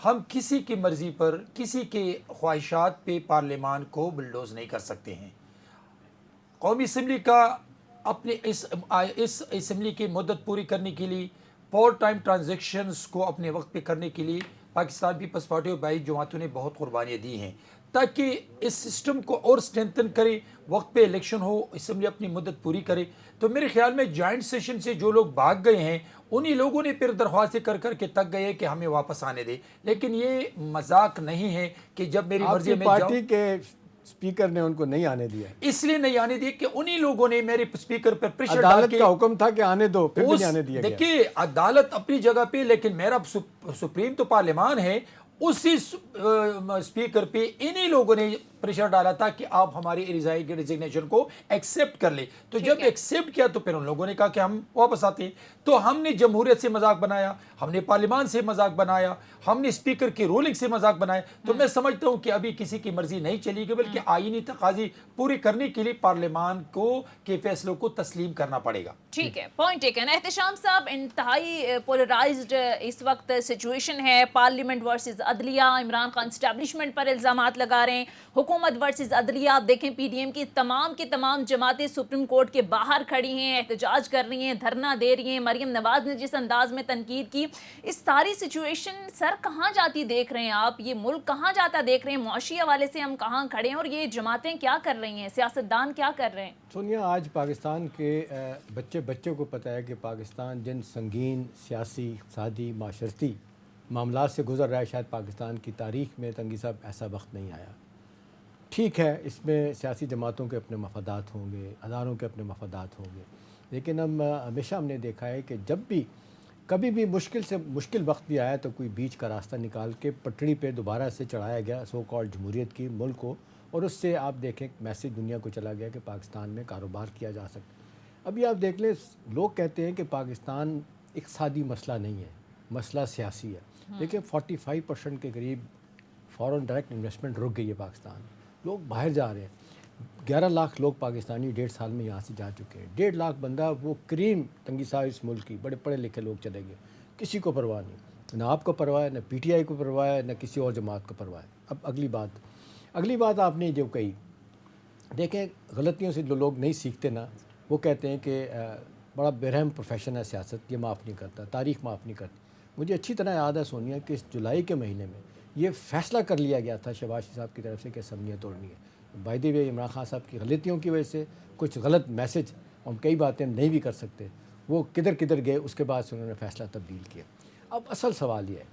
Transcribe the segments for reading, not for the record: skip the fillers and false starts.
ہم کسی کی مرضی پر کسی کے خواہشات پہ پارلیمان کو بلڈوز نہیں کر سکتے ہیں. قومی اسمبلی کا اپنے اس اسمبلی کی مدت پوری کرنے کے لیے پور ٹائم ٹرانزیکشنز کو اپنے وقت پہ کرنے کے لیے پاکستان پیپلز پارٹی اور 22 جماعتوں نے بہت قربانیاں دی ہیں تاکہ اس سسٹم کو اور سٹرینتھن کرے, وقت پہ الیکشن ہو, اسمبلی اپنی مدت پوری کرے. تو میرے خیال میں جوائنٹ سیشن سے جو لوگ بھاگ گئے ہیں انہی لوگوں نے پھر درخواستیں کر کر کے تک گئے کہ ہمیں واپس آنے دے. لیکن یہ مذاق نہیں ہے کہ جب میری مرضی میں پارٹی کے اسپیکر نے ان کو نہیں آنے دیا, اس لیے نہیں آنے دیا کہ انہی لوگوں نے میرے اسپیکر پر پریشر ڈال عدالت کے کا حکم تھا کہ آنے دو, پھر بھی نہیں آنے دیا گیا. دیکھیے عدالت اپنی جگہ پہ, لیکن میرا سپریم تو پارلیمان ہے, اسی اسپیکر پہ انہی لوگوں نے پریشر ڈالا تھا کہ آپ ہماری ریزگنیشن کو ایکسیپٹ کر لیں. تو جب ایکسیپٹ کیا تو پھر ان لوگوں نے کہا کہ ہم واپس آتے ہیں. تو ہم نے جمہوریت سے مذاق بنایا, ہم نے پارلیمان سے مذاق بنایا, ہم نے اسپیکر کی رولنگ سے مذاق بنایا. تو میں سمجھتا ہوں کہ ابھی کسی کی مرضی نہیں چلی گئی, بلکہ آئینی تقاضی پوری کرنے کے لیے پارلیمان کو کے فیصلوں کو تسلیم کرنا پڑے گا. ٹھیک ہے, پوائنٹ ٹیکن. احتشام صاحب, انتہائی پولرائزڈ اس وقت سچویشن ہے, پارلیمنٹ ورسز عدلیہ. عمران خان اسٹیبلشمنٹ پر الزامات لگا رہے ہیں, حکومت ورسز عدلیہ. آپ دیکھیں پی ڈی ایم کی تمام جماعتیں سپریم کورٹ کے باہر کھڑی ہیں, احتجاج کر رہی ہیں, دھرنا دے رہی ہیں. مریم نواز نے جس انداز میں تنقید کی, اس ساری سچویشن سر کہاں جاتی دیکھ رہے ہیں آپ؟ یہ ملک کہاں جاتا دیکھ رہے ہیں؟ معاشی حوالے سے ہم کہاں کھڑے ہیں اور یہ جماعتیں کیا کر رہی ہیں, سیاستدان کیا کر رہے ہیں؟ سونیا, آج پاکستان کے بچوں کو پتہ ہے کہ پاکستان جن سنگین سیاسی, اقتصادی, معاشرتی معاملات سے گزر رہا ہے, شاید پاکستان کی تاریخ میں تنگی صاحب ایسا وقت نہیں آیا. ٹھیک ہے, اس میں سیاسی جماعتوں کے اپنے مفادات ہوں گے, اداروں کے اپنے مفادات ہوں گے, لیکن ہمیشہ ہم نے دیکھا ہے کہ جب بھی کبھی بھی مشکل سے مشکل وقت بھی آیا تو کوئی بیچ کا راستہ نکال کے پٹڑی پہ دوبارہ سے چڑھایا گیا سو کال جمہوریت کی ملک کو, اور اس سے آپ دیکھیں میسیج دنیا کو چلا گیا کہ پاکستان میں کاروبار کیا جا سکتا. ابھی آپ دیکھ لیں, لوگ کہتے ہیں کہ پاکستان اقتصادی مسئلہ نہیں ہے, مسئلہ سیاسی ہے. دیکھیں 45% کے قریب فورن ڈائریکٹ انویسٹمنٹ رک گئی ہے پاکستان, لوگ باہر جا رہے ہیں. 11 لاکھ لوگ پاکستانی 1.5 سال میں یہاں سے جا چکے ہیں. 1.5 لاکھ بندہ وہ کریم تنگی صاحب اس ملک کی, بڑے پڑھے لکھے لوگ چلے گئے, کسی کو پرواہ نہیں, نہ آپ کو پرواہ ہے, نہ پی ٹی آئی کو پرواہ ہے, نہ کسی اور جماعت کو پرواہ ہے. اب اگلی بات آپ نے جو کہی, دیکھیں غلطیوں سے جو لوگ نہیں سیکھتے نا, وہ کہتے ہیں کہ بڑا برہم پروفیشن ہے سیاست, یہ معاف نہیں کرتا, تاریخ معاف نہیں کرتی. مجھے اچھی طرح یاد ہے سونیا کہ اس جولائی کے مہینے میں یہ فیصلہ کر لیا گیا تھا شہباز صاحب کی طرف سے کہ اسمبلیاں توڑنی ہے. بائی دی وے عمران خان صاحب کی غلطیوں کی وجہ سے کچھ غلط میسج, ہم کئی باتیں نہیں بھی کر سکتے, وہ کدھر گئے, اس کے بعد سے انہوں نے فیصلہ تبدیل کیا. اب اصل سوال یہ ہے,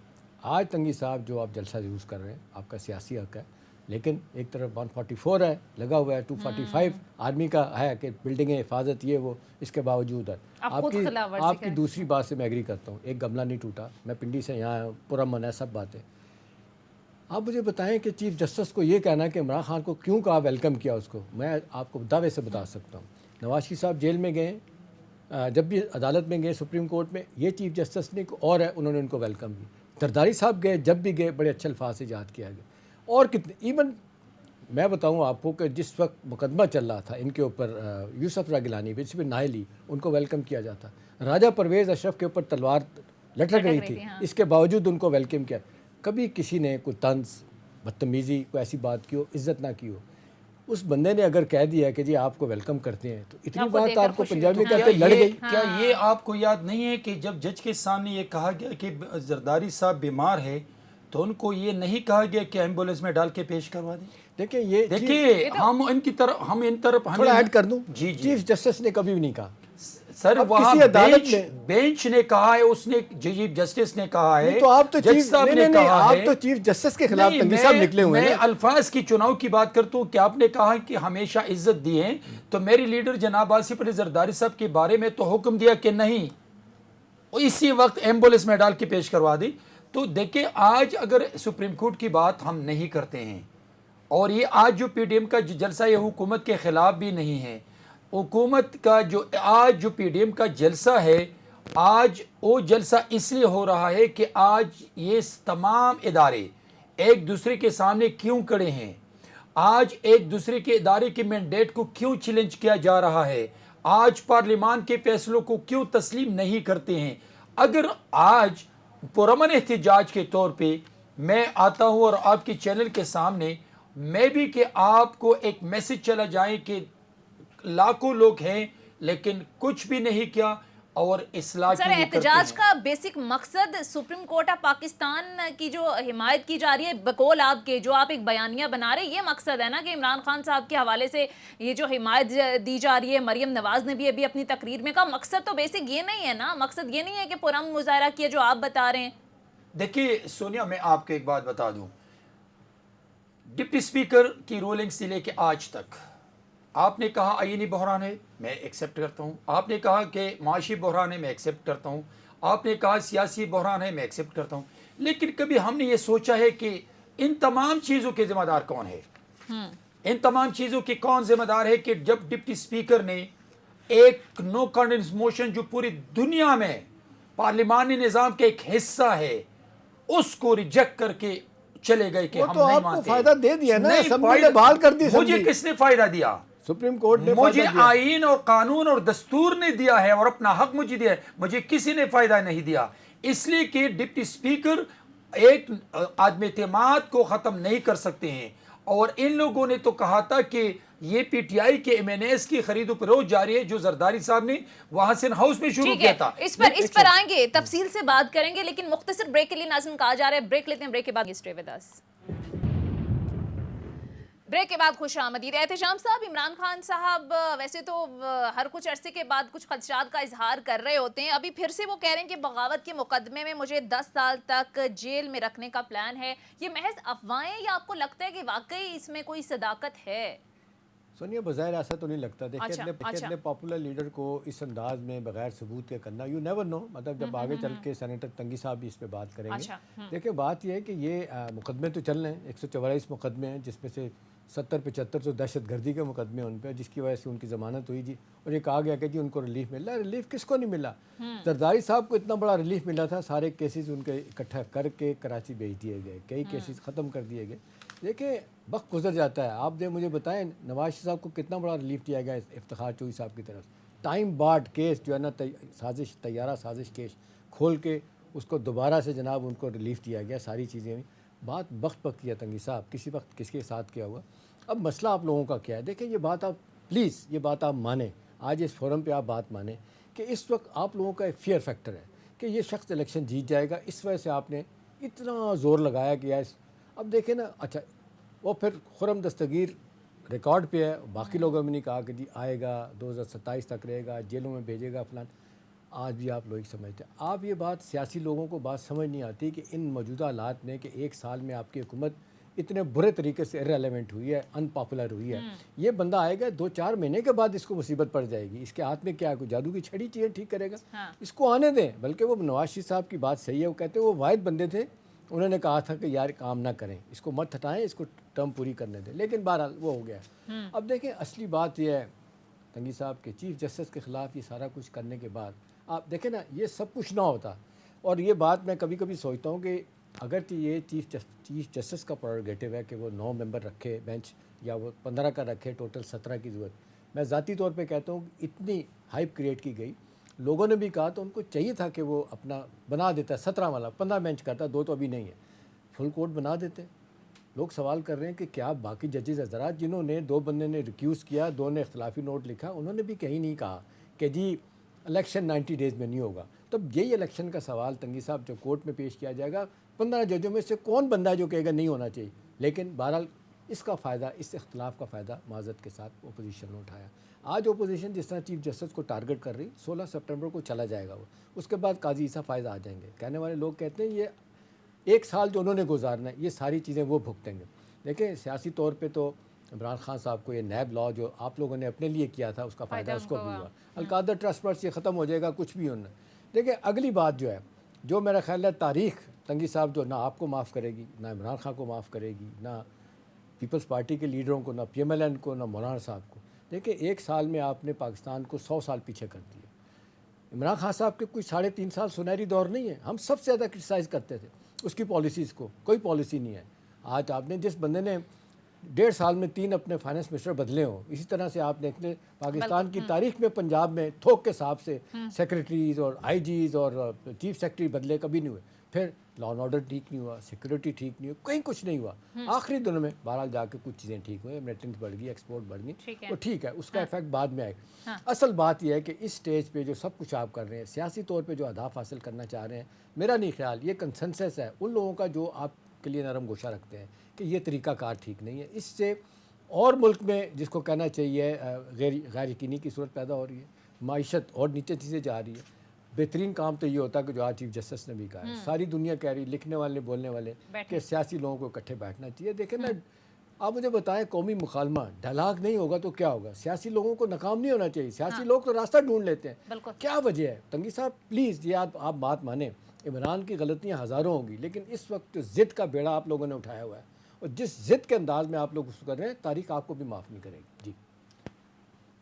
آج تنگی صاحب جو آپ جلسہ یوز کر رہے ہیں, آپ کا سیاسی حق ہے, لیکن ایک طرف 144 ہے لگا ہوا ہے, 245 آرمی کا ہے کہ بلڈنگیں حفاظت یہ وہ, اس کے باوجود ہے. آپ کی دوسری بات سے میں ایگری کرتا ہوں, ایک گملہ نہیں ٹوٹا, میں پنڈی سے یہاں پرامن ہے, سب باتیں. آپ مجھے بتائیں کہ چیف جسٹس کو یہ کہنا کہ عمران خان کو کیوں کہا ویلکم کیا اس کو, میں آپ کو دعوے سے بتا سکتا ہوں. نواز شریف صاحب جیل میں گئے, جب بھی عدالت میں گئے سپریم کورٹ میں, یہ چیف جسٹس نے اور ہے انہوں نے ان کو ویلکم کی. زرداری صاحب گئے, جب بھی گئے بڑے اچھے الفاظ سے یاد کیا گیا. اور کتنے, ایون میں بتاؤں آپ کو کہ جس وقت مقدمہ چل رہا تھا ان کے اوپر, یوسف راہ گیلانی پہ ناہلی, ان کو ویلکم کیا جاتا. راجہ پرویز اشرف کے اوپر تلوار لٹک رہی تھی, اس کے باوجود ان کو ویلکم کیا. کبھی کسی نے کوئی طنز, بدتمیزی, کوئی ایسی بات کی ہو, عزت نہ کی ہو. اس بندے نے اگر کہہ دیا کہ جی آپ کو ویلکم کرتے ہیں, تو اتنی بات آپ کو پنجابی میں کہتے لڑ گئی. کیا یہ آپ کو یاد نہیں ہے کہ جب جج کے سامنے یہ کہا گیا کہ زرداری صاحب بیمار ہے, تو ان کو یہ نہیں کہا گیا کہ ایمبولینس میں ڈال کے پیش کروا دیں؟ دیکھیے ہم ان طرف تھوڑا ایڈ کر دوں, جی چیف جسٹس نے کبھی بھی نہیں کہا. سر وہاں بینچ نے کہا ہے, اس نے چیف جسٹس نے کہا ہے, تو آپ تو جج صاحب نے کہا ہے. آپ تو چیف جسٹس کے خلاف تنگی صاحب نکلے ہوئے ہیں. میں الفاظ کی چناؤ کی بات کرتا ہوں کہ آپ نے کہا کہ ہمیشہ عزت دی ہے, تو میری لیڈر جناب آصف علی زرداری صاحب کے بارے میں تو حکم دیا کہ نہیں, اسی وقت ایمبولینس میں ڈال کے پیش کروا دی. تو دیکھیں آج اگر سپریم کورٹ کی بات ہم نہیں کرتے ہیں, اور یہ آج جو پی ڈی ایم کا جلسہ یہ حکومت کے خلاف بھی نہیں ہے, حکومت کا آج جو پی ڈی ایم کا جلسہ ہے, آج وہ جلسہ اس لیے ہو رہا ہے کہ آج یہ تمام ادارے ایک دوسرے کے سامنے کیوں کھڑے ہیں, آج ایک دوسرے کے ادارے کے مینڈیٹ کو کیوں چیلنج کیا جا رہا ہے, آج پارلیمان کے فیصلوں کو کیوں تسلیم نہیں کرتے ہیں. اگر آج پرامن احتجاج کے طور پہ میں آتا ہوں اور آپ کے چینل کے سامنے میں بھی کہ آپ کو ایک میسج چلا جائے کہ لاکھوں لوگ ہیں لیکن کچھ بھی نہیں کیا اور اصلاح سر کی نہیں کرتے احتجاج ہیں. کا بیسک مقصد سپریم کورٹ آف پاکستان کی جو حمایت کی جا رہی ہے بقول آپ کے جو آپ ایک بیانیہ بنا رہے ہیں یہ مقصد ہے نا کہ عمران خان صاحب کے حوالے سے یہ جو حمایت دی جا رہی ہے. مریم نواز نے بھی ابھی اپنی تقریر میں کہا مقصد تو بیسک یہ نہیں ہے نا, مقصد یہ نہیں ہے کہ پرامن مظاہرہ کیا جو آپ بتا رہے ہیں. دیکھیے سونیا میں آپ کو ایک بات بتا دوں, ڈپٹی اسپیکر کی رولنگ سے لے کے آج تک آپ نے کہا آئینی بحران ہے, میں ایکسیپٹ کرتا ہوں. آپ نے کہا کہ معاشی بحران ہے, میں ایکسیپٹ کرتا ہوں. آپ نے کہا سیاسی بحران ہے, میں ایکسیپٹ کرتا ہوں. لیکن کبھی ہم نے یہ سوچا ہے کہ ان تمام چیزوں کے ذمہ دار کون ہے؟ ان تمام چیزوں کے کون ذمہ دار ہے کہ جب ڈپٹی اسپیکر نے ایک نو کانفیڈنس موشن جو پوری دنیا میں پارلیمانی نظام کا ایک حصہ ہے اس کو ریجیکٹ کر کے چلے گئے کہ وہ ہم تو نہیں آپ کو مانتے. فائدہ دے دیا نا, نہیں, اسمبلی نے بحال کر دی. مجھے کس نے فائدہ دیا؟ سپریم کورٹ نے مجھے فائدہ دیا. آئین اور قانون اور دستور نے دیا ہے اور اپنا حق مجھے دیا ہے, مجھے کسی نے فائدہ نہیں دیا. اس لیے کہ ڈپٹی اسپیکر ایک عدم اعتماد کو ختم نہیں کر سکتے ہیں. اور ان لوگوں نے تو کہا تھا کہ یہ پی ٹی آئی کے MNAs کی خرید و فروخت جاری ہے جو زرداری صاحب نے وہاں سے ہاؤس میں شروع کیا تھا. اس پر آئیں گے, تفصیل سے بات کریں گے, لیکن مختصر بریک کے لیے ناظرین کہا جا رہا ہے بریک لیتے ہیں, بریک کے بعد اسٹے ود اس. بریک کے بعد خوش آمدید. احتشام صاحب, عمران خان صاحب ویسے تو ہر کچھ عرصے کے بعد کچھ خدشات کا اظہار کر رہے ہوتے ہیں, ابھی پھر سے وہ کہہ رہے ہیں کہ بغاوت کے مقدمے میں مجھے 10 سال تک جیل میں رکھنے کا پلان ہے. یہ محض افواہیں یا آپ کو لگتا ہے کہ واقعی اس میں کوئی صداقت ہے؟ سونیا بظاہر ایسا تو نہیں لگتا. اچھا. دیکھیں اتنے پاپولر لیڈر کو اس انداز میں بغیر ثبوت کے کرنا, یو نیور نو. مطلب جب آگے چل کے سینیٹر تنگی صاحب بھی اس پہ بات کریں گے. دیکھیں بات یہ ہے کہ یہ مقدمے تو چل رہے ہیں, 144 مقدمے ہیں جس میں سے 70-75 تو دہشت گردی کے مقدمے ان پہ, جس کی وجہ سے ان کی ضمانت ہوئی جی. اور یہ کہا گیا کہ جی ان کو ریلیف مل رہا ہے. ریلیف کس کو نہیں ملا؟ زرداری صاحب کو اتنا بڑا ریلیف ملا تھا, سارے کیسز ان کے اکٹھا کر کے کراچی بھیج دیے گئے, کئی کیسز ختم کر دیے گئے. دیکھیں وقت گزر جاتا ہے. آپ نے مجھے بتائیں نواز شریف صاحب کو کتنا بڑا ریلیف دیا گیا افتخار چوہی صاحب کی طرف. ٹائم بارڈ کیس جو ہے نا, سازش طیارہ سازش کیس کھول کے اس کو دوبارہ سے جناب ان کو ریلیف دیا گیا. ساری چیزیں بات وقت پر کیا تنگی صاحب, کسی وقت کس کے ساتھ کیا ہوا. اب مسئلہ آپ لوگوں کا کیا ہے؟ دیکھیں یہ بات آپ پلیز یہ بات آپ مانیں, آج اس فورم پہ آپ بات مانیں کہ اس وقت آپ لوگوں کا ایک فیئر فیکٹر ہے کہ یہ شخص الیکشن جیت جائے گا. اس وجہ سے آپ نے اتنا زور لگایا کہ یار اب دیکھیں نا. اچھا وہ پھر خرم دستگیر ریکارڈ پہ ہے, باقی لوگوں میں نہیں کہا کہ جی آئے گا 2027 تک رہے گا, جیلوں میں بھیجے گا فلان. آج بھی آپ لوگ سمجھتے ہیں. آپ یہ بات سیاسی لوگوں کو بات سمجھ نہیں آتی کہ ان موجودہ حالات میں کہ ایک سال میں آپ کی حکومت اتنے برے طریقے سے ارریلیونٹ ہوئی ہے, ان پاپولر ہوئی ہے. یہ بندہ آئے گا 2-4 مہینے کے بعد اس کو مصیبت پڑ جائے گی. اس کے ہاتھ میں کیا کوئی جادو کی چھڑی چیزیں ٹھیک کرے گا؟ اس کو آنے دیں. بلکہ وہ نواز شریف صاحب کی بات صحیح ہے, وہ کہتے ہیں وہ واحد بندے تھے انہوں نے کہا تھا کہ یار کام نہ کریں, اس کو مت ہٹائیں, اس کو ٹرم پوری کرنے دیں. لیکن بہرحال وہ ہو گیا. اب دیکھیں اصلی بات یہ ہے تنگی صاحب کے چیف جسٹس کے خلاف یہ سارا کچھ کرنے کے بعد آپ دیکھیں نا یہ سب کچھ نہ ہوتا. اور یہ بات میں کبھی کبھی سوچتا ہوں کہ اگرچہ یہ چیف جسٹس کا پریروگیٹو ہے کہ وہ 9 ممبر رکھے بینچ, یا وہ 15 کا رکھے, ٹوٹل 17 کی ضرورت. میں ذاتی طور پہ کہتا ہوں اتنی ہائپ کریٹ کی گئی, لوگوں نے بھی کہا تو ان کو چاہیے تھا کہ وہ اپنا بنا دیتا 17 والا, 15 بینچ کرتا, 2 تو ابھی نہیں ہے, فل کورٹ بنا دیتے. لوگ سوال کر رہے ہیں کہ کیا باقی ججز حضرات جنہوں نے 2 بندے نے ریکیوز کیا, 2 نے اختلافی نوٹ لکھا, انہوں نے بھی کہیں نہیں کہا کہ جی الیکشن 90 ڈیز میں نہیں ہوگا. تب یہی الیکشن کا سوال تنگی صاحب جو کورٹ میں پیش کیا جائے گا, 15 ججوں میں سے کون بندہ ہے جو کہے گا نہیں ہونا چاہیے. لیکن بہرحال اس کا فائدہ, اس اختلاف کا فائدہ معذرت کے ساتھ اپوزیشن نے اٹھایا. آج اپوزیشن جس طرح چیف جسٹس کو ٹارگٹ کر رہی, 16 سپٹمبر کو چلا جائے گا وہ, اس کے بعد قاضی عیسیٰ فائدہ آ جائیں گے. کہنے والے لوگ کہتے ہیں یہ 1 سال جو انہوں نے گزارنا ہے یہ ساری چیزیں وہ بھگتیں گے. دیکھیں سیاسی طور پہ تو عمران خان صاحب کو یہ نیب لا جو آپ لوگوں نے اپنے لیے کیا تھا اس کا فائدہ اس کو بھی ہوا. القادر ٹرسٹ پر یہ ختم ہو جائے گا, کچھ بھی ہونا. دیکھیں اگلی بات جو ہے, جو میرا خیال ہے تاریخ تنگی صاحب جو نہ آپ کو معاف کرے گی, نہ عمران خان کو معاف کرے گی, نہ پیپلز پارٹی کے لیڈروں کو, نہ PMLN کو, نہ مولانا صاحب کو. دیکھیں 1 سال میں آپ نے پاکستان کو 100 سال پیچھے کر دیا. عمران خان صاحب کے کوئی 3.5 سال سنہری دور نہیں ہے. ہم سب سے زیادہ کرٹیسائز کرتے تھے اس کی پالیسیز کو, کوئی پالیسی نہیں ہے. آج آپ نے جس بندے نے 1.5 سال میں 3 اپنے فائنانس منسٹر بدلے ہوں, اسی طرح سے آپ نے پاکستان کی تاریخ میں پنجاب میں تھوک کے حساب سے سیکرٹریز اور IGs اور چیف سیکرٹری بدلے کبھی نہیں ہوئے. پھر لا اینڈ آرڈر ٹھیک نہیں ہوا, سیکورٹی ٹھیک نہیں ہوا, کہیں کچھ نہیں ہوا. آخری دنوں میں بہرحال جا کے کچھ چیزیں ٹھیک ہوئی, میٹنگس بڑھ گئی, ایکسپورٹ بڑھ گئی, وہ ٹھیک ہے, اس کا افیکٹ بعد میں آئے گا. اصل بات یہ ہے کہ اس سٹیج پہ جو سب کچھ آپ کر رہے ہیں, سیاسی طور پہ جو اہداف حاصل کرنا چاہ رہے ہیں, میرا نہیں خیال یہ کنسنسس ہے ان لوگوں کا جو آپ کے لیے نرم گوشہ رکھتے ہیں کہ یہ طریقہ کار ٹھیک نہیں ہے. اس سے اور ملک میں جس کو کہنا چاہیے غیر یقینی کی صورت پیدا ہو رہی ہے, معیشت اور نیچے چیزیں جا رہی ہے. بہترین کام تو یہ ہوتا ہے کہ جو آج چیف جسٹس نے بھی کہا ہے, ساری دنیا کہہ رہی, لکھنے والے بولنے والے, کہ سیاسی لوگوں کو اکٹھے بیٹھنا چاہیے. دیکھیں نا, آپ مجھے بتائیں, قومی مکالمہ ڈائلاگ نہیں ہوگا تو کیا ہوگا؟ سیاسی لوگوں کو ناکام نہیں ہونا چاہیے, سیاسی لوگ تو راستہ ڈھونڈ لیتے ہیں. کیا وجہ ہے؟ تنگی صاحب پلیز یہ آپ بات مانیں, عمران کی غلطیاں ہزاروں ہوں گی, لیکن اس وقت جو ضد کا بیڑا آپ لوگوں نے اٹھایا ہوا ہے اور جس ضد کے انداز میں آپ لوگ اس کو کر رہے ہیں, تاریخ آپ کو بھی معاف نہیں کرے گی. جی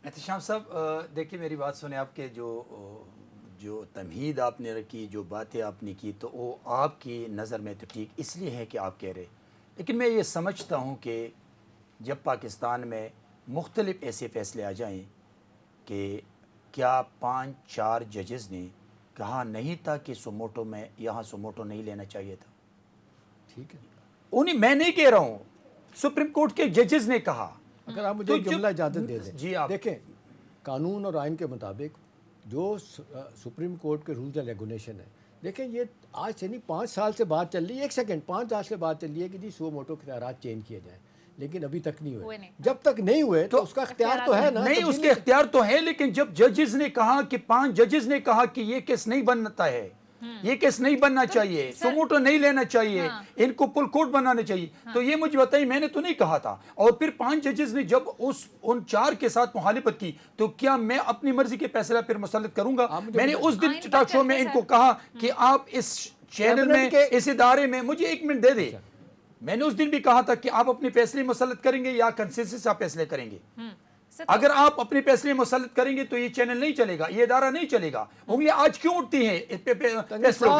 احتشام صاحب, دیکھیے میری بات سنیں, آپ کے جو تمہید آپ نے رکھی, جو باتیں آپ نے کی, تو وہ آپ کی نظر میں تو ٹھیک اس لیے ہے کہ آپ کہہ رہے, لیکن میں یہ سمجھتا ہوں کہ جب پاکستان میں مختلف ایسے فیصلے آ جائیں کہ کیا 5-4 ججز نے کہا نہیں تھا کہ سوموٹو میں یہاں سوموٹو نہیں لینا چاہیے تھا, ٹھیک ہے, میں نہیں کہہ رہا ہوں, سپریم کورٹ کے ججز نے کہا. اگر آپ مجھے جملہ اجازت دے دیں. جی آپ دیکھیں, قانون اور آئین کے مطابق جو سپریم کورٹ کے رولز اینڈ ریگولیشن ہے, دیکھیں یہ آج سے نہیں 5 سال سے بات چل رہی ہے, 1 سیکنڈ 5 سال سے بات چل رہی ہے کہ جی سو موٹو اختیارات چینج کیے جائیں, لیکن ابھی تک نہیں ہوئے. جب تک نہیں ہوئے تو اس کا اختیار تو ہے نا. نہیں, اس کے اختیار تو ہے, لیکن جب ججز نے کہا کہ 5 ججز نے کہا کہ یہ کیس نہیں بنتا ہے, یہ کیس نہیں بننا چاہیے, سوموٹو نہیں لینا چاہیے, ان کو پل کوٹ بنانا چاہیے, تو یہ مجھے بتائیے, میں نے تو نہیں کہا تھا. اور پھر 5 ججز نے جب ان 4 کے ساتھ مخالفت کی, تو کیا میں اپنی مرضی کے فیصلہ پھر مسلط کروں گا؟ میں نے اس دن ٹاک شو میں ان کو کہا کہ آپ اس چینل میں, اس ادارے میں, مجھے 1 منٹ دے دے, میں نے اس دن بھی کہا تھا کہ آپ اپنے فیصلے مسلط کریں گے یا کنسنسس سے فیصلے کریں گے. اگر آپ اپنے فیصلے مسلط کریں گے تو یہ چینل نہیں چلے گا, یہ ادارہ نہیں چلے گا. انگلیاں آج کیوں اٹھتی ہیں فیصلوں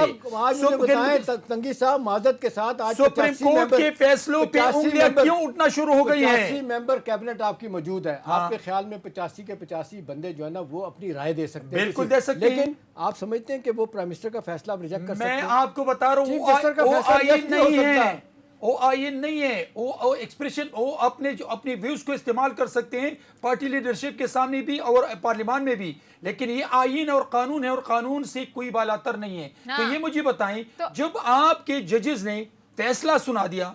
پہ؟ تنگی صاحب معذرت کے ساتھ, آج سپریم کورٹ کے فیصلوں پہ انگلیاں کیوں اٹھنا شروع ہو گئی ہیں؟ 85 ممبر کیبنٹ آپ کی موجود ہے, آپ کے خیال میں 85 کے 85 بندے جو ہے نا وہ اپنی رائے دے سکتے ہیں؟ بالکل دے سکتے ہیں, لیکن آپ سمجھتے ہیں کہ وہ پرائم منسٹر کا فیصلہ ریجیکٹ کر سکتے ہیں؟ میں آپ کو بتا رہا ہوں, وہ آئین نہیں ہے, وہ آئین نہیں ہے, وہ ایکسپریشن, وہ اپنی ویوز کو استعمال کر سکتے ہیں پارٹی لیڈرشپ کے سامنے بھی اور پارلیمان میں بھی, لیکن یہ آئین اور قانون ہے, اور قانون سے کوئی بالاتر نہیں ہے. تو یہ مجھے بتائیں, جب آپ کے ججز نے فیصلہ سنا دیا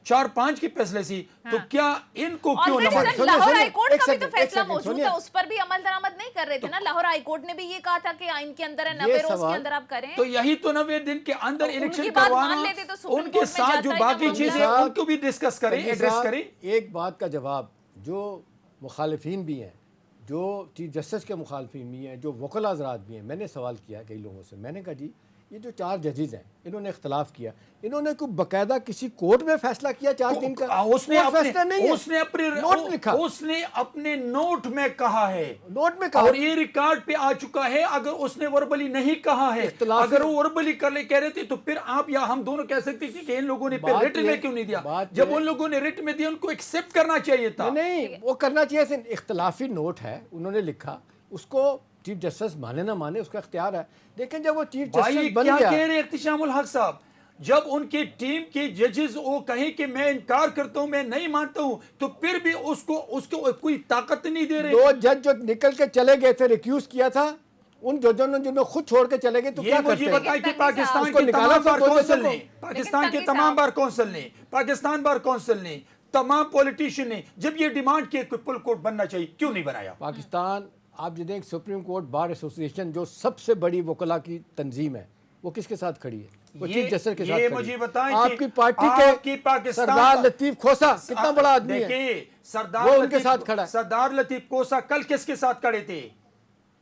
4-5 کے فیصلے سے, تو کیا ان کو کیوں نہ مانے؟ لاہور ہائی کورٹ کا بھی تو فیصلہ موجود تھا, اس پر بھی عمل درآمد نہیں کر رہے تھے نا. لاہور ہائی کورٹ نے بھی یہ کہا تھا کہ آئین کے اندر ہے, 90 روز کے اندر آپ کریں. تو یہی تو 90 دن کے اندر الیکشن کروانا, ان کے ساتھ جو باقی چیزیں ان کو بھی ڈسکس کریں, ایڈریس کریں. ایک بات کا جواب, جو مخالفین بھی ہیں, جو چیف جسٹس کے مخالفین بھی ہیں, جو وکلا حضرات بھی ہیں, میں نے سوال کیا کئی لوگوں سے, میں نے کہا جی یہ جو 4 ججز ہیں انہوں نے اختلاف کیا, انہوں نے کوئی باقاعدہ کسی کورٹ میں فیصلہ کیا 4 دن کا؟ اس نے اپنے نوٹ میں کہا ہے, اور یہ ریکارڈ پہ آ چکا ہے. اگر اس نے وربلی نہیں کہا ہے, اگر وہ وربلی کہہ رہے تھے, تو پھر آپ یا ہم دونوں کہہ سکتے تھے کہ ان لوگوں نے پھر ریٹ میں کیوں نہیں دیا. جب ان لوگوں نے ریٹ میں دیا, ان کو ایکسپٹ کرنا چاہیے تھا. نہیں, وہ کرنا چاہیے, اختلافی نوٹ ہے, انہوں نے لکھا, اس کو چیف جسٹس مانے نہ مانے اس کا اختیار ہے. لیکن جب وہ چیف جسٹس بن گیا, کیا کہہ رہے احتشام الحق صاحب, جب ان کی ٹیم کے ججز وہ کہیں کہ میں انکار کرتا ہوں, میں نہیں مانتا ہوں, تو پھر بھی اس کو کوئی طاقت نہیں دے رہے. 2 جج جو نکل کے چلے گئے تھے, ریکیوز کیا تھا, ان ججوں نے جنہوں خود چھوڑ کے چلے گئے, تو کیا کرتے ہیں؟ یہ مجھے بتائیں کہ پاکستان کے تمام بار کونسل نے, پاکستان کے تمام بار کونسل نے, پاکستان بار کونسل نے, تمام پولیٹیشین نے جب یہ ڈیمانڈ کی پل کوٹ بننا چاہیے, کیوں نہیں بنایا؟ پاکستان, آپ جو دیکھ سپریم کورٹ بار ایسوسیشن جو سب سے بڑی وکلا کی تنظیم ہے, وہ کس کے ساتھ کھڑی ہے؟ وہ چیف جسٹس کے ساتھ کھڑی ہے. مجھے بتائیں آپ کی پارٹی کے سردار لطیف کھوسا کتنا بڑا آدمی ہے, وہ ان کے ساتھ کھڑا ہے. سردار لطیف کھوسا کل کس کے ساتھ کھڑے تھے؟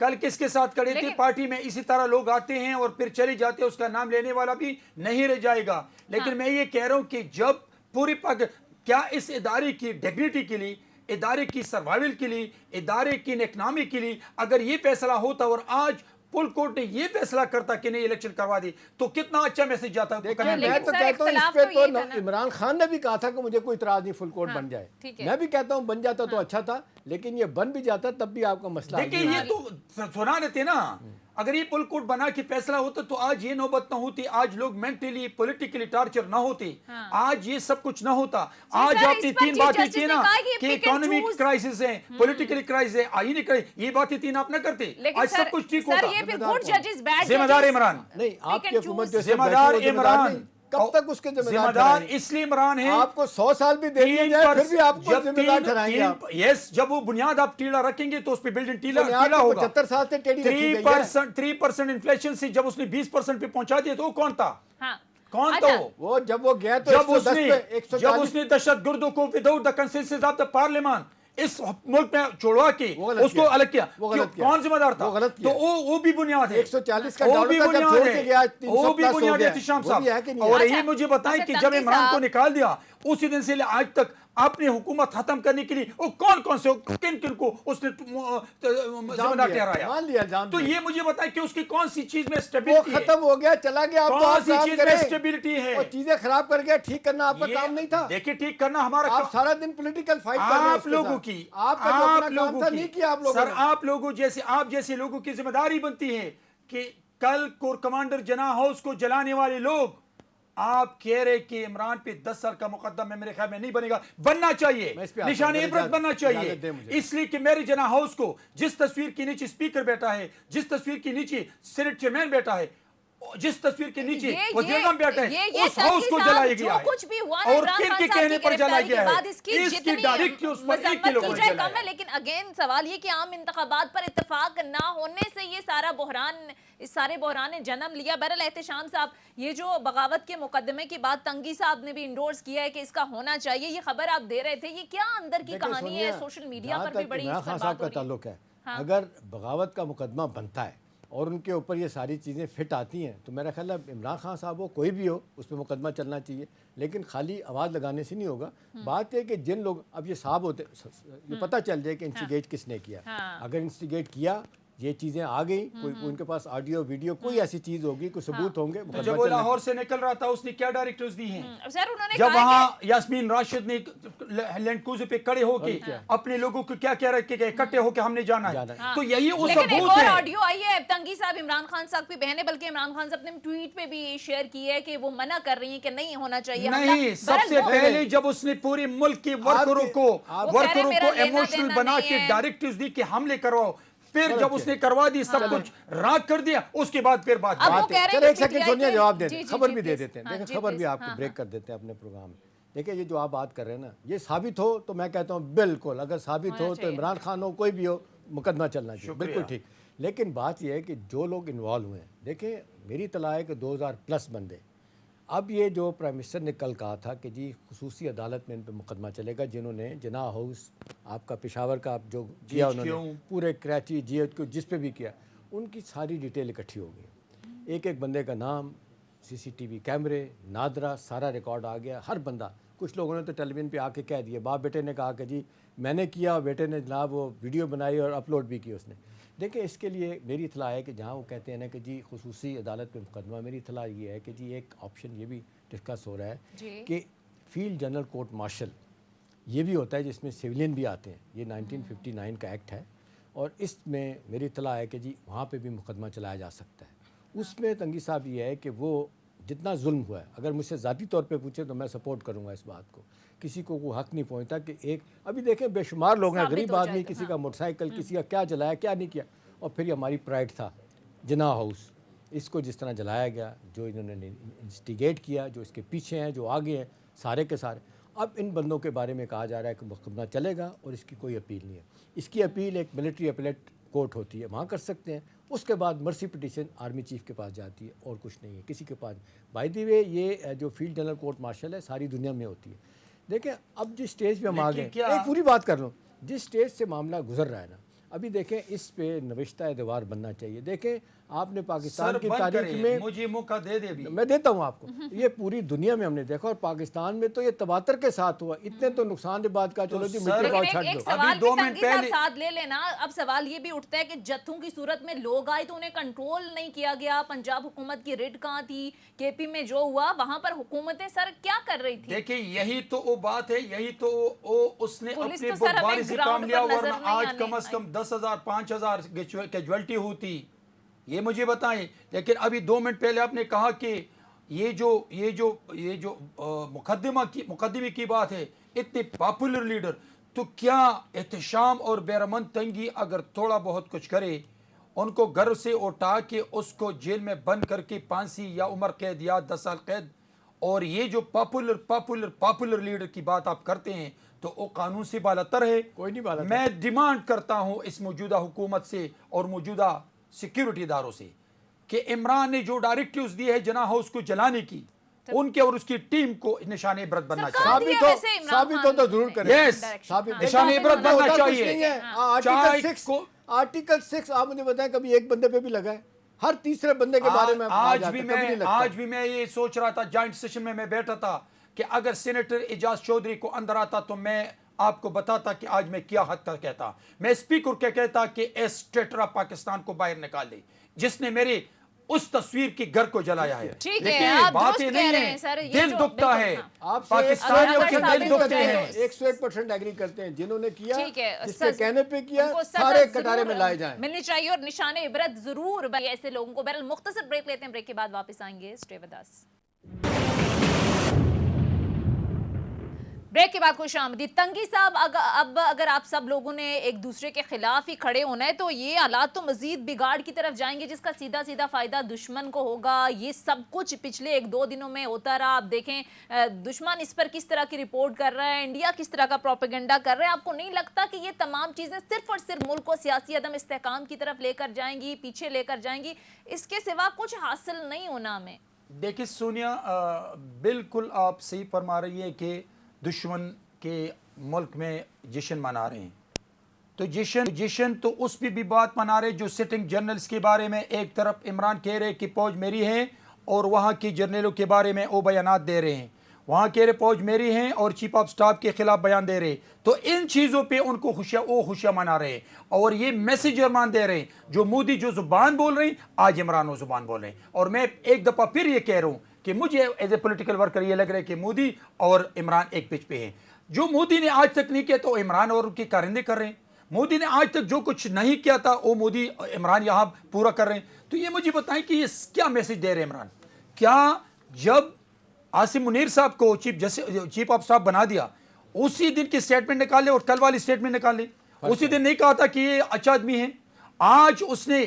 کل کس کے ساتھ کھڑے تھے؟ پارٹی میں اسی طرح لوگ آتے ہیں اور پھر چلے جاتے ہیں, اس کا نام لینے والا بھی نہیں رہ جائے گا. لیکن میں یہ کہہ رہا ہوں کہ جب پوری کیا اس ادارے کی ڈیگنیٹی کے لیے, ادارے کی سروائیول کے لیے, ادارے کی اکنامی کے لیے اگر یہ فیصلہ ہوتا اور آج فل کورٹ نے یہ فیصلہ کرتا کہ نہیں الیکشن کروا دی, تو کتنا اچھا میسج جاتا. میں تو کہتا ہوں اس پہ تو عمران خان نے بھی کہا تھا کہ مجھے کوئی اعتراض نہیں, فل کورٹ بن جائے. میں بھی کہتا ہوں بن جاتا تو اچھا تھا, لیکن یہ بن بھی جاتا تب بھی آپ کا مسئلہ. دیکھیں یہ تو سنا دیتے نا, اگر یہ پل کوڈ بنا کے فیصلہ ہوتا تو آج یہ نوبت نہ ہوتی, آج لوگ مینٹلی پولیٹیکلی ٹارچر نہ ہوتے, آج یہ سب کچھ نہ ہوتا. آج آپ نے 3 باتیں کی نا کہ اکانومک کرائسس ہے, پولیٹیکل کرائسس ہے, آئینی کرائسس, یہ باتیں 3 آپ نہ کرتے, آج سب کچھ ٹھیک ہوتا. ذمہ دار عمران, نہیں آپ کی حکومت جو ذمہ دار عمران, کب تک اس کے ذمہ دار اس لیے عمران ہے. آپ کو 100 سال بھی دے دیا جائے پھر بھی آپ کو ذمہ دار ٹھہرائیں گے آپ. یس, جب وہ بنیاد آپ ٹیڑھا رکھیں گے تو اس پہ بلڈنگ ٹیڑھا ہوگا. 75 سال سے ٹیڑھی رکھی گئی ہے. 3% انفلیشن سے جب اس نے 20% پہ پہنچا دیا تو وہ کون تھا؟ کون تھا وہ؟ جب وہ گیا تو جب اس نے دہشت گردوں کو وداؤٹ دا کنسنسس آف دا پارلیمان اس ملک میں چھوڑوا کے اس کو الگ کیا, کون ذمہ دار تھا؟ تو وہ بھی بنیاد ہے. 140 کا ڈالر کا جب چھوڑ کے گیا 300 پلس ہو گیا. احتشام صاحب, اور یہ مجھے بتائیں کہ جب عمران کو نکال دیا اسی دن سے آج تک اپنی حکومت ختم کرنے کے لیے وہ کون سے کن کو اس نے ذمہ دار ٹھہرایا؟ تو یہ مجھے بتائیں کہ اس کی کون سی چیز میں اسٹیبلٹی ہے؟ ختم ہو گیا, چلا گیا, آپ کون سی چیز میں اسٹیبلٹی ہے؟ وہ چیزیں خراب کر گیا, ٹھیک کرنا آپ کا کام نہیں تھا. دیکھیں ٹھیک کرنا ہمارا, آپ سارا دن پولیٹیکل فائٹ کر رہے ہیں آپ لوگوں کی, سر آپ لوگوں جیسے آپ جیسے لوگوں کی ذمہ داری بنتی ہے کہ کل کور کمانڈر جناح ہاؤس کو جلانے والے لوگ آپ کہہ رہے کہ عمران پہ 10 سال کا مقدم ہے, میرے خیال میں نہیں بنے گا, بننا چاہیے, نشان عبرت بننا چاہیے. اس لیے کہ میرے جناح ہاؤس کو جس تصویر کے نیچے اسپیکر بیٹھا ہے, جس تصویر کے نیچے سینٹ چیئرمین بیٹھا ہے, جس تصویر کے نیچے وزیر اعظم بیٹھا ہے, اس ہاؤس کو جلایا گیا ہے. اور کن کے کہنے پر جلایا گیا ہے؟ اس کی ڈائریکٹ اس پر ایک کے لوگوں نے جلایا ہے. لیکن اگین سوال یہ کہ عام انتخابات پر اتفاق نہ ہونے سے یہ سارا بحران, اس سارے بحران نے جنم لیا. بہرحال احتشام صاحب, یہ جو بغاوت کے مقدمے کی بات تنگی صاحب نے بھی انڈورس کیا ہے کہ اس کا ہونا چاہیے, یہ خبر آپ دے رہے تھے, یہ کیا اندر کی کہانی ہے؟ سوشل میڈیا پر بھی بڑی عمران خان صاحب کا تعلق ہے, اگر بغاوت کا مقدمہ بنتا ہے اور ان کے اوپر یہ ساری چیزیں فٹ آتی ہیں تو میرا خیال ہے عمران خان صاحب ہو کوئی بھی ہو اس پہ مقدمہ چلنا چاہیے, لیکن خالی آواز لگانے سے نہیں ہوگا. بات ہے کہ جن لوگ اب یہ صاحب ہوتے, یہ پتہ چل جائے کہ انسٹیگیٹ کس نے کیا. اگر انسٹیگیٹ کیا, یہ چیزیں آ گئی, کوئی ان کے پاس آڈیو ویڈیو کوئی ایسی چیز ہوگی, کوئی ثبوت ہوں گے. جب وہ لاہور سے نکل رہا تھا اس نے کیا ڈائریکٹرز دی ہیں؟ جب وہاں یاسمین راشد نے لینڈ کروزر پہ کھڑے ہو کے اپنے لوگوں کو کیا کہہ رہے کہ اکٹھے ہو کے ہم نے جانا ہے, تو یہی وہ ثبوت ہے. لیکن ایک اور آڈیو آئی ہے تنگی صاحب, عمران خان صاحب کی بہن ہے, بلکہ عمران خان صاحب نے ٹویٹ پہ بھی شیئر کی ہے کہ وہ منع کر رہی ہیں کہ نہیں ہونا چاہیے. نہیں, سب سے پہلے جب اس نے پورے ملک کے ورکروں کو ایموشنل بنا کے ڈائریکٹرز دی کہ حملے کرواؤ, پھر جب اس نے کروا دی سب کچھ راک کر دیا, اس کے بعد پھر بات چلو ایک سیکنڈ سونیا جواب دے دیں, خبر بھی دے دیتے ہیں. دیکھیں خبر بھی آپ کو بریک کر دیتے ہیں اپنے پروگرام میں. دیکھیں یہ جو آپ بات کر رہے ہیں نا, یہ ثابت ہو تو میں کہتا ہوں بالکل, اگر ثابت ہو تو عمران خان ہو کوئی بھی ہو مقدمہ چلنا چاہیے, بالکل ٹھیک. لیکن بات یہ ہے کہ جو لوگ انوالو ہوئے ہیں, دیکھیں میری اطلاع ہے کہ 2000 پلس بندے. اب یہ جو پرائم منسٹر نے کل کہا تھا کہ جی خصوصی عدالت میں ان پہ مقدمہ چلے گا, جنہوں نے جناح ہاؤس آپ کا پشاور کا جو کیا انہوں نے, پورے کراچی جی ایچ کو جس پہ بھی کیا, ان کی ساری ڈیٹیل اکٹھی ہو گئی. ایک ایک بندے کا نام, سی سی ٹی وی کیمرے, نادرا, سارا ریکارڈ آ گیا, ہر بندہ. کچھ لوگوں نے تو ٹیلی ویژن پہ آ کے کہہ دیا, باپ بیٹے نے کہا کہ جی میں نے کیا, بیٹے نے جناب وہ ویڈیو بنائی اور اپلوڈ بھی کی اس نے. دیکھیں اس کے لیے میری اطلاع ہے کہ جہاں وہ کہتے ہیں نا کہ جی خصوصی عدالت میں مقدمہ, میری اطلاع یہ ہے کہ جی ایک آپشن یہ بھی ڈسکس ہو رہا ہے کہ فیلڈ جنرل کورٹ مارشل یہ بھی ہوتا ہے جس میں سویلین بھی آتے ہیں. یہ 1959 کا ایکٹ ہے اور اس میں میری اطلاع ہے کہ جی وہاں پہ بھی مقدمہ چلایا جا سکتا ہے. اس میں تنگی صاحب یہ ہے کہ وہ جتنا ظلم ہوا ہے, اگر مجھ سے ذاتی طور پہ پوچھے تو میں سپورٹ کروں گا اس بات کو. کسی کو کوئی حق نہیں پہنچتا کہ ایک, ابھی دیکھیں بے شمار لوگ ہیں, غریب آدمی, کسی کا موٹر سائیکل, کسی کا کیا جلایا کیا نہیں کیا. اور پھر یہ ہماری پرائڈ تھا جناح ہاؤس, اس کو جس طرح جلایا گیا, جو انہوں نے انسٹیگیٹ کیا, جو اس کے پیچھے ہیں, جو آگے ہیں, سارے کے سارے. اب ان بندوں کے بارے میں کہا جا رہا ہے کہ مقدمہ چلے گا اور اس کی کوئی اپیل نہیں ہے. اس کی اپیل ایک ملٹری اپیلیٹ کورٹ ہوتی ہے, وہاں کر سکتے ہیں. اس کے بعد مرسی پٹیشن آرمی چیف کے پاس جاتی ہے, اور کچھ نہیں ہے کسی کے پاس. بائی دی وے یہ جو فیلڈ جنرل کورٹ مارشل ہے ساری دنیا میں ہوتی ہے. دیکھیں اب جس سٹیج پہ ہم آ گئے, ایک پوری بات کر لوں, جس سٹیج سے معاملہ گزر رہا ہے نا, ابھی دیکھیں اس پہ نوشتہ ادوار بننا چاہیے. دیکھیں آپ نے پاکستان کی تاریخ میں, مجھے موقع دے دے بھی, میں دیتا ہوں آپ کو, یہ پوری دنیا میں ہم نے دیکھا, اور پاکستان میں تو یہ تواتر کے ساتھ ہوا. اتنے تو نقصان دہ بات کا, چلو جی مٹی پاؤ چھٹ دو. ابھی 2 منٹ پہلے ساتھ لے لینا. اب سوال یہ بھی اٹھتا ہے کہ جتھوں کی صورت میں لوگ آئے تو انہیں کنٹرول نہیں کیا گیا. پنجاب حکومت کی ریڈ کہاں تھی, کے پی میں جو ہوا وہاں پر حکومتیں سر کیا کر رہی تھی؟ دیکھیں یہی تو وہ بات ہے, یہی تو اس نے اپنے بردباری سے کام لیا, ورنہ آج کم از کم 10,000 5,000 کیجوالٹی ہوتی. یہ مجھے بتائیں. لیکن ابھی 2 منٹ پہلے آپ نے کہا کہ یہ جو مقدمے کی بات ہے، اتنے پاپولر لیڈر، تو کیا احتشام اور بیرمن تنگی اگر تھوڑا بہت کچھ کرے، ان کو گھر سے اٹھا کے اس کو جیل میں بند کر کے پھانسی یا عمر قید یا 10 سال قید، اور یہ جو پاپولر لیڈر کی بات آپ کرتے ہیں تو وہ قانون سے بالاتر ہے. کوئی نہیں بالاتر. میں ڈیمانڈ کرتا ہوں اس موجودہ حکومت سے اور موجودہ سیکیورٹی اداروں سے کہ عمران نے جو ڈائریکٹیوز دیے ہیں جناح ہاؤس کو جلانے کی، ان کے اور اس کی ٹیم کو نشان عبرت بننا چاہیے. ثابت ہو تو ضرور کریں. یس، نشان عبرت بننا چاہیے. آرٹیکل 6 آپ مجھے بتائیں کبھی ایک بندے پہ بھی لگا ہے؟ ہر تیسرے بندے کے بارے میں آج بھی میں یہ سوچ رہا تھا، جوائنٹ سیشن میں بیٹھا تھا کہ اگر سینیٹر اعجاز چودھری کو اندر آتا تو میں آپ کو بتاتا کہ آج میں کیا حد تک کہتا. میں اسپیکر کے کہتا کہ ایس ٹریٹر آف پاکستان کو باہر نکال دے جس نے میرے اس تصویر کی گھر کو جلایا ہے. لیکن بات یہ نہیں ہے، دل دکھتا ہے، پاکستانیوں کے دل دکھتے ہیں. 101% ایگری کرتے ہیں. جنہوں نے کیا جس کے کہنے پہ کیا سارے کٹارے میں لائے جائیں. ملنی چاہیے اور نشان عبرت ضرور بنے ایسے لوگوں کو. بہرحال مختصر بریک لیتے ہیں، بریک کے بعد واپس آئیں گے. Stay with us. بریک کے بعد خوش آمدید. تنگی صاحب، اب اگر آپ سب لوگوں نے ایک دوسرے کے خلاف ہی کھڑے ہونا ہے تو یہ حالات تو مزید بگاڑ کی طرف جائیں گے جس کا سیدھا فائدہ دشمن کو ہوگا. یہ سب کچھ پچھلے 1-2 دنوں میں ہوتا رہا. آپ دیکھیں دشمن اس پر کس طرح کی رپورٹ کر رہا ہے، انڈیا کس طرح کا پروپیگنڈا کر رہا ہے. آپ کو نہیں لگتا کہ یہ تمام چیزیں صرف اور صرف ملک کو سیاسی عدم استحکام کی طرف لے کر جائیں گی، پیچھے لے کر جائیں گی؟ اس کے سوا کچھ حاصل نہیں ہونا ہمیں. دیکھیں سونیا، بالکل آپ صحیح فرما رہی ہے کہ دشمن کے ملک میں جشن منا رہے ہیں. تو جشن تو اس پہ بھی بات منا رہے جو سٹنگ جنرلز کے بارے میں ایک طرف عمران کہہ رہے کہ فوج میری ہے اور وہاں کی جنرلوں کے بارے میں وہ بیانات دے رہے ہیں. وہاں کہہ رہے فوج میری ہیں اور چیف آف سٹاف کے خلاف بیان دے رہے. تو ان چیزوں پہ ان کو خوشیاں منا رہے ہیں اور یہ میسیج ارمان دے رہے ہیں. جو مودی جو زبان بول رہے ہیں، آج عمران وہ زبان بول رہے ہیں. اور میں ایک دفعہ پھر یہ کہہ رہا ہوں کہ مجھے ایز اے پولیٹیکل ورکر یہ لگ رہا ہے کہ مودی اور عمران ایک پچ پہ ہیں. جو مودی نے آج تک نہیں کیا تو عمران اور ان کے کارندے کر رہے ہیں. مودی نے آج تک جو کچھ نہیں کیا تھا وہ مودی عمران یہاں پورا کر رہے ہیں. تو یہ مجھے بتائیں کہ یہ کیا میسج دے رہے ہیں عمران؟ کیا جب عاصم منیر صاحب کو چیف آف سٹاف بنا دیا اسی دن کی سٹیٹمنٹ نکالے اور کل والی سٹیٹمنٹ نکالے؟ اسی دن نہیں کہا تھا کہ یہ اچھا آدمی ہے. آج اس نے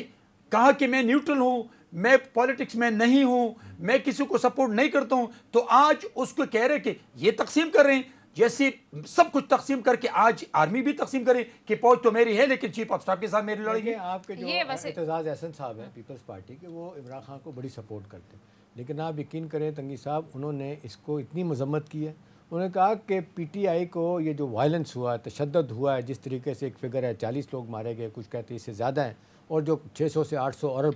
کہا کہ میں نیوٹرل ہوں، میں پالیٹکس میں نہیں ہوں، میں کسی کو سپورٹ نہیں کرتا ہوں. تو آج اس کو کہہ رہے کہ یہ تقسیم کر رہے ہیں، جیسے سب کچھ تقسیم کر کے آج آرمی بھی تقسیم کرے کہ فوج تو میری ہے لیکن چیف آف سٹاف کے ساتھ میری لڑائی ہے. آپ کے جو اعتزاز احسن صاحب ہیں پیپلز پارٹی کے، وہ عمران خان کو بڑی سپورٹ کرتے ہیں. لیکن آپ یقین کریں تنگی صاحب، انہوں نے اس کو اتنی مذمت کی ہے. انہوں نے کہا کہ پی ٹی آئی کو یہ جو وائلنس ہوا ہے، تشدد ہوا ہے، جس طریقے سے ایک فگر ہے 40 لوگ مارے گئے، کچھ کہتے ہیں اس سے زیادہ ہیں، اور جو 600 سے 800 ارب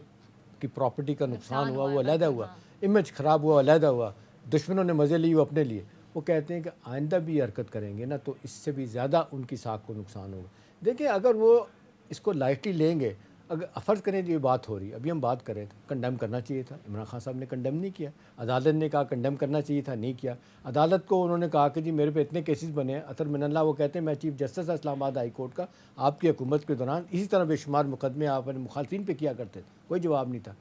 کی پراپرٹی کا نقصان ہوا وہ علیحدہ ہوا، امیج خراب ہوا علیحدہ ہوا، دشمنوں نے مزے لی وہ اپنے لیے. وہ کہتے ہیں کہ آئندہ بھی حرکت کریں گے نا تو اس سے بھی زیادہ ان کی ساکھ کو نقصان ہوگا. دیکھیں اگر وہ اس کو لائٹلی لیں گے، اگر فرض کریں جو یہ بات ہو رہی ہے، ابھی ہم بات کریں تو کنڈیم کرنا چاہیے تھا. عمران خان صاحب نے کنڈیم نہیں کیا. عدالت نے کہا کنڈیم کرنا چاہیے تھا، نہیں کیا. عدالت کو انہوں نے کہا کہ جی میرے پہ اتنے کیسز بنے ہیں. اطہر من اللہ وہ کہتے ہیں میں چیف جسٹس اسلام آباد ہائی کورٹ کا، آپ کی حکومت کے دوران اسی طرح بے شمار مقدمے آپ اپنے مخالفین پہ کیا کرتے تھے، کوئی جواب نہیں تھا.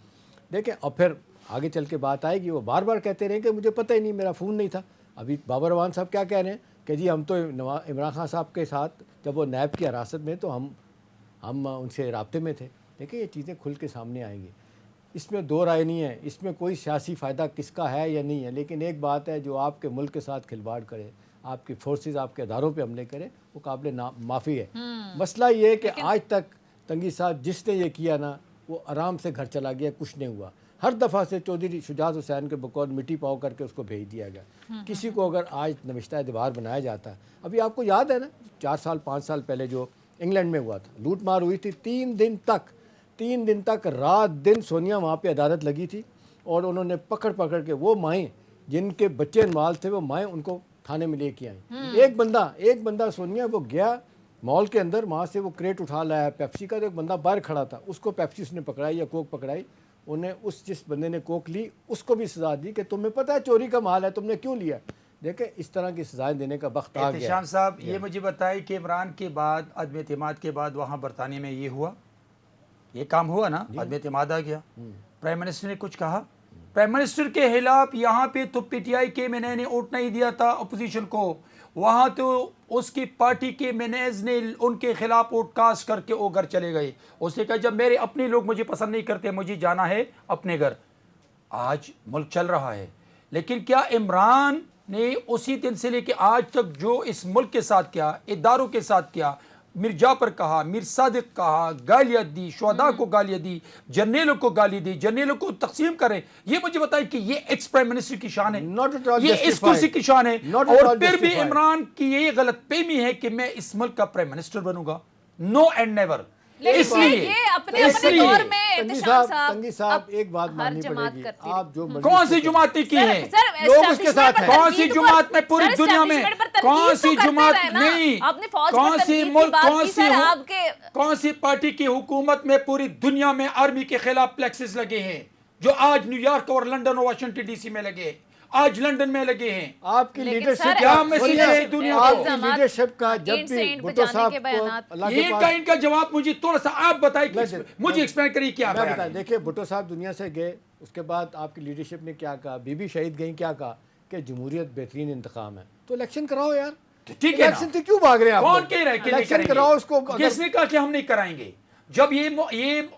دیکھیں اور پھر آگے چل کے بات آئے گی، وہ بار بار کہتے رہے کہ مجھے پتہ ہی نہیں، میرا فون نہیں تھا. ابھی بابر اعوان صاحب کیا کہہ رہے ہیں کہ جی ہم تو عمران خان صاحب کے ساتھ جب وہ نیب کی حراست میں تو ہم ان سے رابطے میں تھے. دیکھیں یہ چیزیں کھل کے سامنے آئیں گی. اس میں دو رائے نہیں ہے، اس میں کوئی سیاسی فائدہ کس کا ہے یا نہیں ہے. لیکن ایک بات ہے، جو آپ کے ملک کے ساتھ کھلواڑ کرے، آپ کی فورسز آپ کے اداروں پہ حملے کرے، وہ قابل معافی ہے. مسئلہ یہ ہے کہ آج تک تنگی صاحب جس نے یہ کیا نا وہ آرام سے گھر چلا گیا، کچھ نہیں ہوا. ہر دفعہ سے چودھری شجاعت حسین کے بقول مٹی پاؤ کر کے اس کو بھیج دیا گیا. کسی کو اگر آج نوشتہ دیوار بنایا جاتا ہے، ابھی آپ کو یاد ہے نا 4 سال 5 سال پہلے جو انگلینڈ میں ہوا تھا، لوٹ مار ہوئی تھی. 3 دن تک رات دن سونیا وہاں پہ عدالت لگی تھی اور انہوں نے پکڑ کے وہ مائیں جن کے بچے انوالو تھے وہ مائیں ان کو تھانے میں لے کے آئیں. ایک بندہ سونیا وہ گیا مال کے اندر، وہاں سے وہ کریٹ اٹھا لایا پیپسی کا. تو ایک بندہ باہر کھڑا تھا، اس کو پیپسی اس نے پکڑائی یا کوک پکڑائی. انہیں جس بندے نے کوک لی اس کو بھی سزا دی کہ تمہیں پتہ ہے چوری کا مال ہے، تم نے کیوں لیا. دیکھیں اس طرح کی سزائیں دینے کا وقت آ گیا. احتشام صاحب یہ مجھے بتائیں کہ عمران کے بعد عدم اعتماد کے بعد وہاں برطانیہ میں یہ ہوا، یہ کام ہوا نا, عدم اعتماد آ گیا. پرائم منسٹر نے کچھ کہا, پرائم منسٹر کے خلاف یہاں پہ تو پی ٹی آئی کے مینیج نے ووٹ نہیں دیا تھا اپوزیشن کو, وہاں تو اس کی پارٹی کے مینیج نے ان کے خلاف ووٹ کاسٹ کر کے وہ گھر چلے گئے. اس نے کہا جب میرے اپنے لوگ مجھے پسند نہیں کرتے, مجھے جانا ہے اپنے گھر. آج ملک چل رہا ہے, لیکن کیا عمران نے اسی دن سے لے کے آج تک جو اس ملک کے ساتھ کیا, اداروں کے ساتھ کیا, میر جعفر کہا, میر صادق کہا, گالیاں دی, شہداء کو گالیاں دی, جرنیلوں کو گالی دی, جرنیلوں کو تقسیم کریں, یہ مجھے بتائیں کہ یہ ایکس پرائم منسٹر کی شان ہے, یہ اس کرسی کی شان ہے. اور پھر بھی عمران کی یہ غلط فہمی ہے کہ میں اس ملک کا prime minister Bannu God. Know and never. اس لیے تنگی صاحب ایک بات ماننی پڑے گی, آپ جو کون سی جماعتیں کی ہیں لوگ اس کے ساتھ ہیں, کون سی جماعت میں پوری دنیا میں, کون سی جماعت نہیں, کون سی ملک, کون سی پارٹی کی حکومت میں پوری دنیا میں آرمی کے خلاف پلیکسز لگے ہیں جو آج نیو یارک اور لندن اور واشنگٹن ڈی سی میں لگے, آج لندن میں لگے ہیں. آپ کی لیڈرشپ کیا مسئلہ ہے دنیا آپ کی لیڈرشپ کا جب بھی بھٹو صاحب کو یہ ان کا جواب مجھے تھوڑا سا آپ بتائیں, مجھے ایکسپلین کریے کیا بتائیں. دیکھیں بھٹو صاحب دنیا سے گئے, اس کے بعد آپ کی لیڈرشپ نے کیا کہا, بی بی شہید گئیں, کیا کہا کہ جمہوریت بہترین انتخاب ہے, تو الیکشن کراؤ یار. ٹھیک ہے, الیکشن سے کیوں بھاگ رہے ہیں آپ؟ کون کہہ رہا ہے کہ الیکشن کراؤ اس کو. کس نے کہا کہ ہم نہیں کرائیں گے؟ جب یہ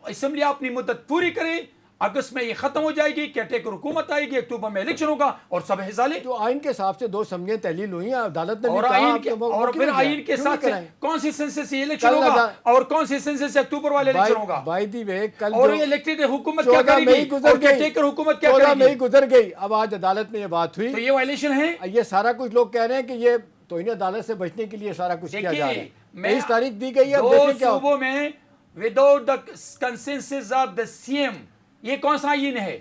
اسمبلی اپنی مدت پوری کرے, اگست میں یہ ختم ہو جائے گی, کیٹیکر حکومت آئے گی, اکتوبر میں الیکشن ہوگا اور سب حصہ لیں. جو آئین کے حساب سے 2 اسمبلیاں تحلیل ہوئی ہیں, عدالت نے اور پھر آئین کے ساتھ کون سی سینسس سے الیکشن ہوگا اور کون سی سینسس سے اکتوبر والے الیکشن ہوگا. بائی دی وے کل اور یہ الیکٹڈ حکومت کیا کرے گی اور کیٹیکر حکومت کیا کرے گی. 14 مئی گزر گئی, اب آج عدالت میں یہ بات ہوئی, تو یہ وائلیشن ہے. یہ سارا کچھ لوگ کہہ رہے ہیں کہ یہ توہین عدالت سے بچنے کے لیے سارا کچھ کیا جا رہا ہے. 23 تاریخ دی گئی ہے, اب دیکھیں کیا صوبوں میں without the consensus of the C M, یہ کون سا آئین ہے,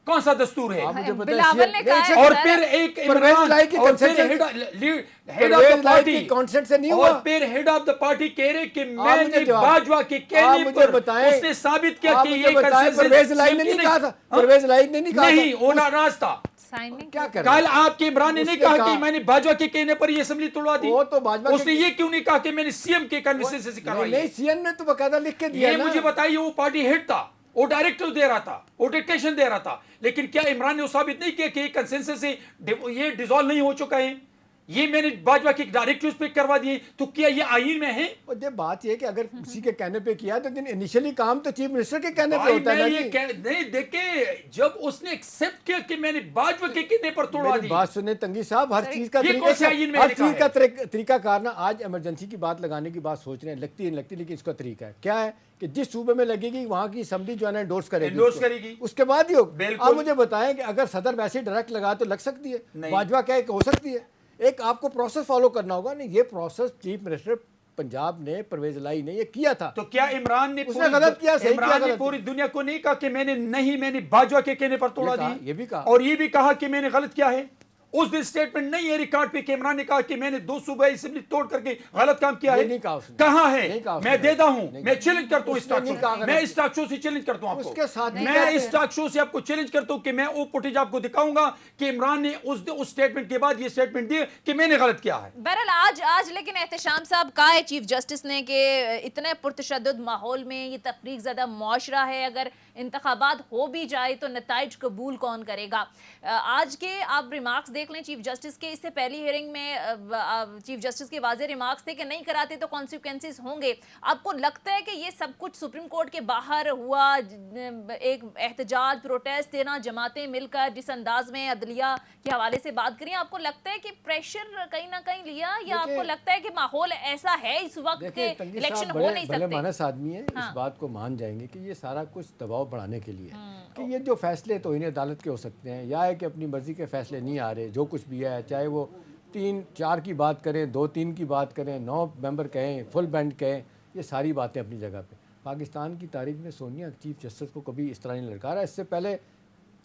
کون سا دستور ہے؟ اور پھر ایک عمران اور پھر head of the party consent سے نہیں ہوا, اور پھر ہیڈ آف دا پارٹی کہہ رہے کہ میں نے باجوہ کے کہنے پر اس نے ثابت کیا کہ یہ پرویز الہی نے نہیں کہا تھا, پرویز الہی نے نہیں کہا, نہیں وہ ناراض تھا. کیا کر کل آپ کے عمران نے نہیں کہا کہ میں نے باجوہ کے کہنے پر یہ اسمبلی توڑوا دی, اس نے یہ کیوں نہیں کہا کہ میں نے سی ایم کے کنوینس سے کروائی؟ نہیں, سی ایم نے تو باقاعدہ لکھ کے دیا. یہ مجھے بتائیے وہ پارٹی ہیڈ تھا, وہ ڈائریکٹر دے رہا تھا, وہ ڈکٹیشن دے رہا تھا, لیکن کیا عمران نے وہ ثابت نہیں کیا کہ یہ کنسنسس سے یہ ڈیزالو نہیں ہو چکا ہے, یہ میں نے باجوہ کے ڈائریکٹرز پہ کروا دیے, تو کیا یہ آئین میں ہے؟ اور یہ بات یہ کہ اگر کسی کے کہنے پہ کیا تو انیشلی کام تو چیف منسٹر کے کہنے پہ ہوتا ہے. نہیں دیکھیں, جب اس نے ایکسپٹ کیا کہ میں نے باجوہ کے کہنے پر توڑوا دی. بات سنیں تنگی صاحب, ہر چیز کا طریقہ کار نا, آج ایمرجنسی کی بات لگانے کی بات سوچ رہے ہیں, لگتی ہے لگتی, لیکن اس کا طریقہ ہے کیا ہے کہ جس صوبے میں لگے گی وہاں کی اسمبلی جو ہے نا انڈورس کرے گی, اس کے بعد ہی ہوگا. آپ مجھے بتائیں کہ اگر صدر ویسے ڈائریکٹ لگا تو لگ سکتی ہے, باجوہ کیا ہو سکتی ہے؟ ایک آپ کو پروسیس فالو کرنا ہوگا. نہیں, یہ پروسیس چیف منسٹر پنجاب نے پرویز الہی نے یہ کیا تھا. تو کیا عمران نے غلط کیا؟ عمران نے پوری دنیا کو نہیں کہا کہ میں نے باجوہ کے کہنے پر توڑا دی, یہ بھی کہا, اور یہ بھی کہا کہ میں نے غلط کیا ہے. اس دن سٹیٹمنٹ نہیں ہے ریکارڈ پہ کہ عمران نے کہا کہ میں نے 2 صوبائی اسمبلی توڑ کر کے غلط کام کیا ہے. کہاں ہے؟ میں دیتا ہوں, میں چیلنج کرتا ہوں اس ٹاک شو, میں اس ٹاک شو سے چیلنج کرتا ہوں آپ کو, میں اس ٹاک شو سے آپ کو چیلنج کرتا ہوں کہ میں وہ فوٹیج آپ کو دکھاؤں گا کہ عمران نے اس سٹیٹمنٹ کے بعد یہ سٹیٹمنٹ دی کہ میں نے غلط کیا ہے. بہرحال آج لیکن احتشام صاحب کہا ہے چیف جسٹس نے کہ اتنے پرتشدد ماحول میں یہ تفریق زدہ معاشرہ ہے, اگر انتخابات ہو بھی جائے تو نتائج قبول کون کرے گا. آج کے آپ ریمارکس دیکھ لیں چیف جسٹس کے, اس سے پہلی ہیئرنگ میں چیف جسٹس کے واضح ریمارکس تھے کہ نہیں کراتے تو کانسیکوینسز ہوں گے. آپ کو لگتا ہے کہ یہ سب کچھ سپریم کورٹ کے باہر ہوا, ایک احتجاج پروٹیسٹ دینا, جماعتیں مل کر جس انداز میں عدلیہ کے حوالے سے بات کریں, آپ کو لگتا ہے کہ پریشر کہیں نہ کہیں لیا, یا آپ کو لگتا ہے کہ ماحول ایسا ہے اس وقت کہ الیکشن ہو نہیں سکتے؟ مانس آدمی ہے, اس بات کو مان جائیں گے کہ یہ سارا کچھ دباؤ بڑھانے کے لیے کہ یہ جو فیصلے توہین عدالت کے ہو سکتے ہیں, یا ہے کہ اپنی مرضی کے فیصلے نہیں آ رہے, جو کچھ بھی ہے, چاہے وہ 3-4 کی بات کریں, 2-3 کی بات کریں, 9 ممبر کہیں, فل بینڈ کہیں, یہ ساری باتیں اپنی جگہ پہ. پاکستان کی تاریخ میں سونیا چیف جسٹس کو کبھی اس طرح نہیں للکارا. اس سے پہلے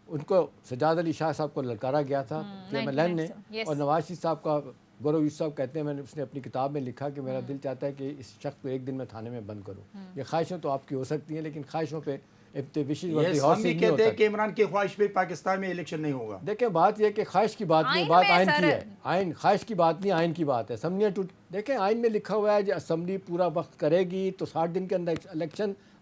ان کو سجاد علی شاہ صاحب کو للکارا گیا تھا JMLN نے, اور نواز شریف صاحب کا گورو یوسف صاحب کہتے ہیں, اس نے اپنی کتاب میں لکھا کہ میرا دل چاہتا ہے کہ اس شخص کو 1 دن میں تھانے میں بند کروں. یہ خواہشیں تو آپ کی ہو سکتی ہیں, لیکن خواہشوں پہ کہتے ہیں کہ عمران کی خواہش پہ پاکستان میں الیکشن نہیں ہوگا. دیکھیں بات یہ کہ خواہش کی بات نہیں, بات آئین کی ہے. آئین خواہش کی بات نہیں, آئین کی بات ہے. اسمبلیاں دیکھیں آئین میں لکھا ہوا ہے کہ اسمبلی پورا وقت کرے گی تو 60 دن کے اندر الیکشن